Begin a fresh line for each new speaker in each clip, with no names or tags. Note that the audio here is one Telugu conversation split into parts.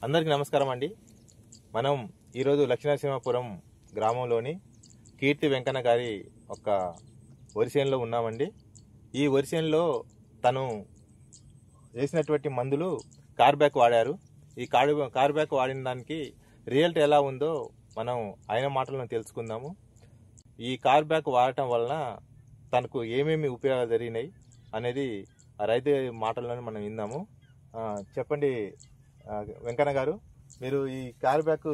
అందరికీ నమస్కారం అండి. మనం ఈరోజు లక్ష్మీనరసింహాపురం గ్రామంలోని కీర్తి వెంకన్న గారి ఒక వరి చేనులో ఉన్నామండి. ఈ వరి చేనులో తను వేసినటువంటి మందులు కార్బ్యాక్ వాడారు. ఈ కార్బ్యాక్ వాడిన దానికి రిజల్ట్ ఎలా ఉందో మనం ఆయన మాటలను తెలుసుకుందాము. ఈ కార్బ్యాక్ వాడటం వలన తనకు ఏమేమి ఉపయోగాలు జరిగినాయి అనేది ఆ రైతు మాటల్లోనే మనం విందాము. చెప్పండి వెంకన్న గారు, మీరు ఈ కార్బ్యాక్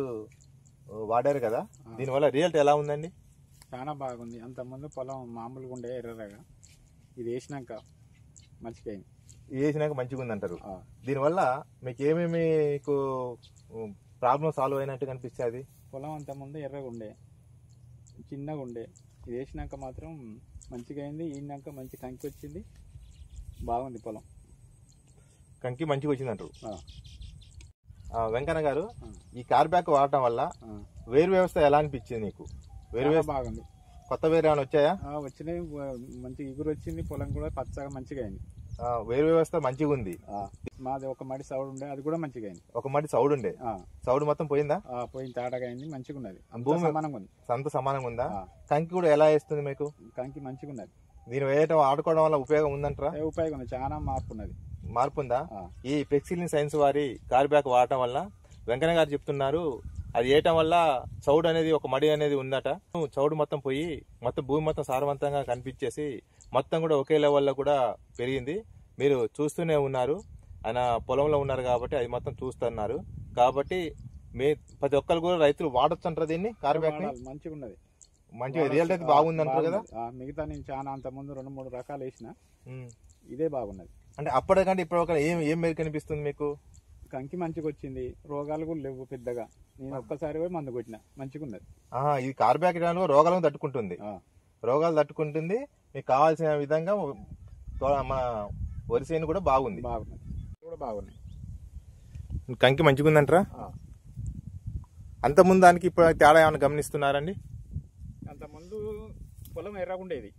వాడారు కదా, దీనివల్ల రిజల్ట్ ఎలా ఉందండి?
చాలా బాగుంది. అంతకుముందు పొలం మామూలుగా ఉండే ఎర్రగా, ఇది వేసినాక మంచిగా అయింది.
వేసినాక మంచిగా ఉందంటారు. దీనివల్ల మీకు ఏమేమి ప్రాబ్లం సాల్వ్ అయినట్టు కనిపిస్తుంది?
పొలం అంతకుముందు ఎర్రగా ఉండే, చిన్నగా ఉండే, ఇది వేసినాక మాత్రం మంచిగా అయింది. ఈనాక మంచి కంకి వచ్చింది, బాగుంది పొలం.
కంకి మంచిగా వచ్చిందంటారు. వెంకన్న గారు, ఈ కార్బ్యాక్ వాడటం వల్ల వేరు వ్యవస్థ ఎలా అనిపించింది నీకు?
వేరు వ్యవస్థ బాగుంది.
కొత్త వేరు ఏమైనా వచ్చాయా?
వచ్చినాయి, మంచి ఇగురు వచ్చింది, పొలం కూడా పచ్చగా మంచిగా అయింది.
వేరు వ్యవస్థ మంచిగా ఉంది.
మాది ఒక మడి సౌడు ఉండే, అది కూడా మంచిగా అయింది.
ఒక మడి సౌడు ఉండే, సౌడు మొత్తం పోయిందా?
పోయింది, తాటగా అయింది, మంచిగా ఉన్నది.
భూమి సమానంగా ఉంది. అంత సమానంగా ఉందా? కంకి కూడా ఎలా వేస్తుంది మీకు?
కంకి మంచిగా ఉన్నది.
దీని వేయటం ఆడుకోవడం వల్ల ఉపయోగం ఉందంటారా?
ఉపయోగం ఉంది, చాలా మార్పు ఉన్నది.
మార్పు ఉందా? ఈ పెక్సిలిన్ సైన్స్ వారి కార్బ్యాక్ వాడటం వల్ల వెంకన్న గారు చెప్తున్నారు, అది వేయటం వల్ల చౌడు అనేది, ఒక మడి అనేది ఉందట. చౌడు మొత్తం పోయి మొత్తం భూమి మొత్తం సారవంతంగా కనిపించేసి మొత్తం కూడా ఒకే లెవెల్లో కూడా పెరిగింది. మీరు చూస్తూనే ఉన్నారు, ఆయన పొలంలో ఉన్నారు కాబట్టి అది మొత్తం చూస్తున్నారు. కాబట్టి ప్రతి ఒక్కరు కూడా రైతులు వాడొచ్చు అంటారు దీన్ని, కార్బ్యాక్.
మంచిగా ఉన్నది,
మంచిగా రిజల్ట్ అయితే బాగుంది అంటారు కదా.
మిగతా నేను చాలా అంతకుముందు 2-3 రకాలు వేసిన, ఇదే బాగున్నది.
అంటే అప్పటికంటే ఇప్పుడు ఏం మేలు కనిపిస్తుంది మీకు?
కంకి మంచిగా వచ్చింది, రోగాలు కూడా లేవు పెద్దగా. నేను ఒక్కసారి పోయి మందు కొట్టిన, మంచిగా ఉన్నది.
ఇది కార్బ్యాక్ రోగాలను తట్టుకుంటుంది, రోగాలు తట్టుకుంటుంది. మీకు కావాల్సిన విధంగా మన వరి చేను కూడా బాగుంది.
కూడా బాగున్నాయి,
కంకి మంచిగా ఉందంటారా? అంతకుముందు దానికి ఇప్పుడు తేడా ఏమైనా గమనిస్తున్నారండి?
అంతకుముందు పొలం ఎర్రగుండేది,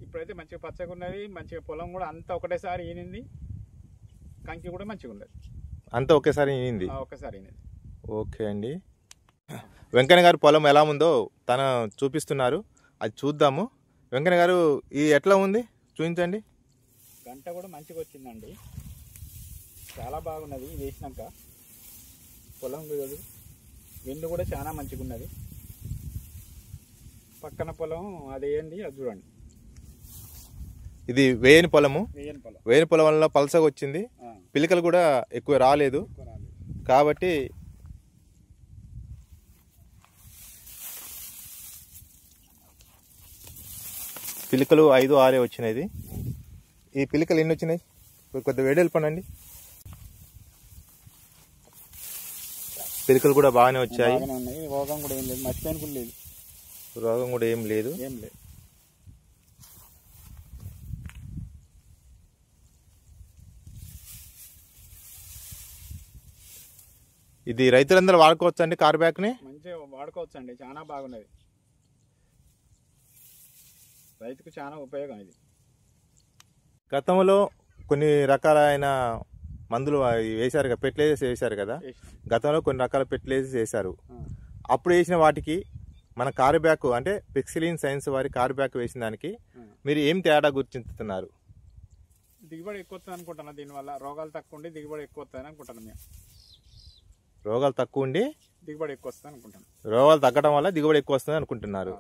ఇప్పుడైతే మంచిగా పచ్చగా ఉన్నది. మంచిగా పొలం కూడా అంతా ఒకటేసారి ఈనింది, కంకి కూడా మంచిగా ఉన్నది.
అంతా ఒకేసారి ఈనింది.
ఒకేసారి ఈనింది.
ఓకే అండి. వెంకన్న గారు పొలం ఎలా ఉందో తన చూపిస్తున్నారు, అది చూద్దాము. వెంకన్న గారు, ఇది ఎట్లా ఉంది చూపించండి.
గంట కూడా మంచిగా వచ్చిందండి, చాలా బాగున్నది. వేసినాక పొలం వెన్ను కూడా చాలా మంచిగా ఉన్నది. పక్కన పొలం అది ఏంది, అది చూడండి.
ఇది వేయని పొలము, వేయని పొలం వల్ల పలసగా వచ్చింది. పిలికలు కూడా ఎక్కువ రాలేదు. కాబట్టి పిలికలు 5-6 వచ్చినాయి. ఈ పిలికలు ఎన్ని వచ్చినాయి? కొద్దిగా వేడి వెళ్ళిపోనండి. పిలికలు కూడా బాగానే వచ్చాయి.
రోగం కూడా ఏం లేదు, మర్చిపోయిన కూడా లేదు.
రోగం కూడా ఏం లేదు. ఇది రైతులందరూ వాడుకోవచ్చు అండి కార్బ్యాక్ ని?
మంచిగా వాడుకోవచ్చు అండి, చాలా బాగున్నది. రైతుకు చాలా ఉపయోగం ఇది.
గతంలో కొన్ని రకాలైన మందులు వేశారు కదా, ఫెర్టిలైజర్స్ వేశారు కదా, గతంలో కొన్ని రకాల ఫెర్టిలైజర్స్ వేశారు. అప్పుడు వేసిన వాటికి మన కార్బ్యాక్ అంటే పెక్సిలిన్ సైన్స్ వారి కార్బ్యాక్ వేసిన దానికి మీరు ఏం తేడా గుర్తిస్తున్నారు?
దిగుబడి ఎక్కువ వస్తుంది అనుకుంటున్నా. దీనివల్ల రోగాలు తక్కువ ఉండి దిగుబడి ఎక్కువ వస్తుంది అనుకుంటున్నాను మేము.
రోగాలు తక్కువ ఉండి
దిగుబడి ఎక్కువ వస్తుంది అనుకుంటాను.
రోగాలు తగ్గడం వల్ల దిగుబడి ఎక్కువ వస్తుంది అనుకుంటున్నారు.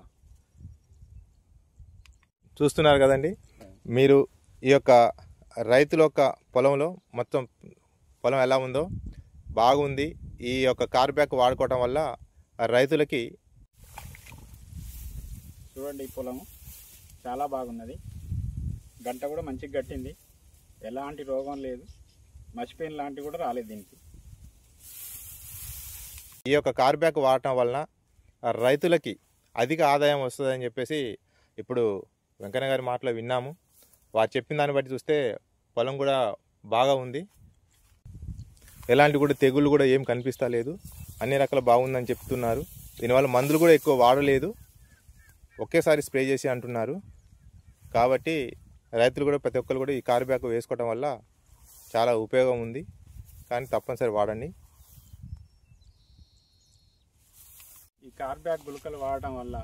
చూస్తున్నారు కదండి మీరు, ఈ యొక్క రైతుల యొక్క పొలంలో మొత్తం పొలం ఎలా ఉందో బాగుంది. ఈ యొక్క కార్బ్యాక్ వాడుకోవటం వల్ల రైతులకి
చూడండి, ఈ పొలం చాలా బాగున్నది. గంట కూడా మంచిగా గట్టింది, ఎలాంటి రోగం లేదు, మర్చిపోయిన లాంటివి కూడా రాలేదు దీనికి.
ఈ యొక్క కార్బ్యాక్ వాడటం వలన రైతులకి అధిక ఆదాయం వస్తుందని చెప్పేసి ఇప్పుడు వెంకన్న గారి మాటలో విన్నాము. వారు చెప్పిన దాన్ని బట్టి చూస్తే పొలం కూడా బాగా ఉంది, ఎలాంటి కూడా తెగుళ్ళు కూడా ఏం కనిపిస్తా లేదు, అన్ని రకాల బాగుందని చెప్తున్నారు. దీనివల్ల మందులు కూడా ఎక్కువ వాడలేదు, ఒకేసారి స్ప్రే చేసి అంటున్నారు. కాబట్టి రైతులు కూడా ప్రతి ఒక్కరు కూడా ఈ కార్బ్యాక్ వేసుకోవడం వల్ల చాలా ఉపయోగం ఉంది. కానీ తప్పనిసరి వాడండి.
కార్బ్యాక్ గుళికలు వాడటం వల్ల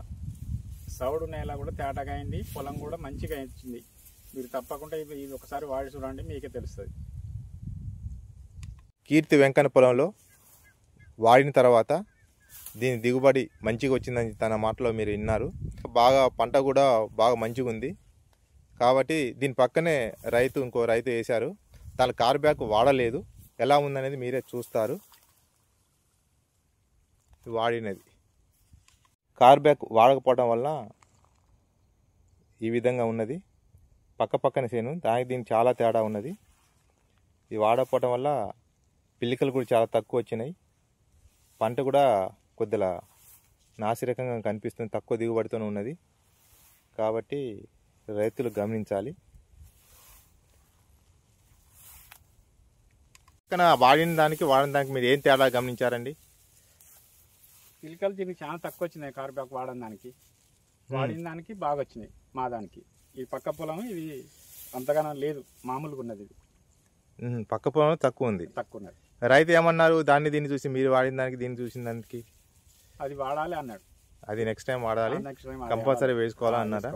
సౌడు నేల కూడా తేటగా అయింది, పొలం కూడా మంచిగా ఇచ్చింది. మీరు తప్పకుండా ఇది ఒకసారి వాడి చూడండి, మీకే తెలుస్తుంది.
కీర్తి వెంకన్న పొలంలో వాడిన తర్వాత దీని దిగుబడి మంచిగా వచ్చిందని తన మాటలో మీరు విన్నారు. బాగా పంట కూడా బాగా మంచిగా ఉంది. కాబట్టి దీని పక్కనే ఇంకో రైతు వేశారు. తన కార్బ్యాక్ వాడలేదు. ఎలా ఉందనేది మీరే చూస్తారు. వాడినది కార్బ్యాక్ వాడకపోవడం వల్ల ఈ విధంగా ఉన్నది. పక్కన చేను దీనికి చాలా తేడా ఉన్నది. ఇది వాడకపోవడం వల్ల పిల్లికలు కూడా చాలా తక్కువ వచ్చినాయి. పంట కూడా కొద్దిగా నాసిరకంగా కనిపిస్తుంది, తక్కువ దిగుబడితోనే ఉన్నది. కాబట్టి రైతులు గమనించాలి. వాడిన దానికి మీరు ఏం తేడా గమనించారండి?
పిల్లికలు దీనికి చాలా తక్కువ వచ్చినాయి. కార్బ్యాక్ వాడిన దానికి వాడిన దానికి బాగా వచ్చినాయి. మా దానికి ఈ పక్క పొలం ఇది అంతగానో లేదు, మామూలుగా ఉన్నది. ఇది
పక్క పొలం తక్కువ ఉంది. రైతు ఏమన్నారు? దీన్ని చూసి మీరు వాడిన దానికి దీన్ని చూసిన దానికి
అది వాడాలి అన్నాడు.
అది నెక్స్ట్ టైం వాడాలి, కంపల్సరీ వేసుకోవాలా అన్నారా?